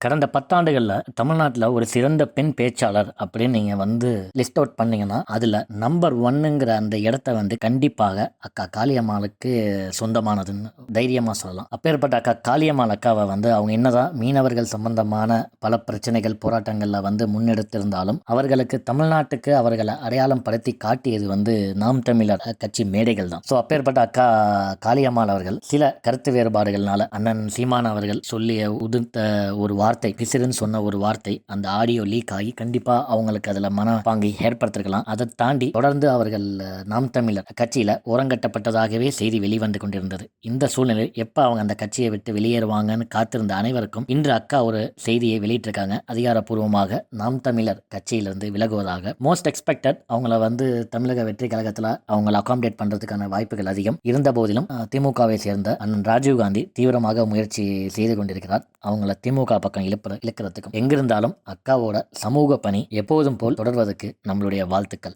கடந்த 10 ஆண்டுகள்ல தமிழ்நாட்டுல ஒரு சிறந்த பெண் பேச்சாளர் அப்படின்னு நீங்க லிஸ்ட் அவுட் பண்ணீங்கன்னா, அதுல நம்பர் 1ங்கிற அந்த இடத்த கண்டிப்பாக அக்கா காளியம்மாளுக்கு சொந்தமானதுன்னு தைரியமா சொல்லலாம். அப்பேற்பட்ட அக்கா காளியம்மாள் அக்காவ அவங்க என்னதான் மீனவர்கள் சம்பந்தமான பல பிரச்சனைகள், போராட்டங்கள்ல முன்னெடுத்திருந்தாலும், அவர்களுக்கு தமிழ்நாட்டுக்கு அவர்களை அடையாளம் படுத்தி காட்டியது நாம் தமிழர் கட்சி மேடைகள் தான். ஸோ அப்பேற்பட்ட அக்கா காளியம்மாள் அவர்கள் சில கருத்து வேறுபாடுகள்னால அண்ணன் சீமான் அவர்கள் சொல்லிய உதிர்த்த ஒரு வார்த்தை, பிசிறுன்னு சொன்ன ஒரு வார்த்தை, அந்த ஆடியோ லீக் ஆகி கண்டிப்பா அவங்களுக்கு அதுல மனப்பாங்கை ஏற்படுத்திருக்கலாம். அதை தாண்டி தொடர்ந்து அவர்கள் நாம் தமிழர் கட்சியில ஓரங்கட்டப்பட்டதாகவே செய்தி வெளிவந்து கொண்டிருந்தது. இந்த சூழ்நிலை எப்ப அவங்க அந்த கட்சியை விட்டு வெளியேறுவாங்கன்னு காத்திருந்த அனைவருக்கும் இன்று அக்கா ஒரு செய்தியை வெளியிட்டிருக்காங்க. அதிகாரப்பூர்வமாக நாம் தமிழர் கட்சியிலிருந்து விலகுவதாக. மோஸ்ட் எக்ஸ்பெக்டட் அவங்கள தமிழக வெற்றி கழகத்தில் அவங்களை அகாமடேட் பண்றதுக்கான வாய்ப்புகள் அதிகம் இருந்த போதிலும் திமுகவை சேர்ந்த அண்ணன் ராஜீவ்காந்தி தீவிரமாக முயற்சி செய்து கொண்டிருக்கிறார். அவங்கள திமுக பக்கம் இழுக்கிறதுக்கும். எங்கிருந்தாலும் அக்காவோட சமூக பணி எப்போதும் போல் தொடர்வதற்கு நம்மளுடைய வாழ்த்துக்கள்.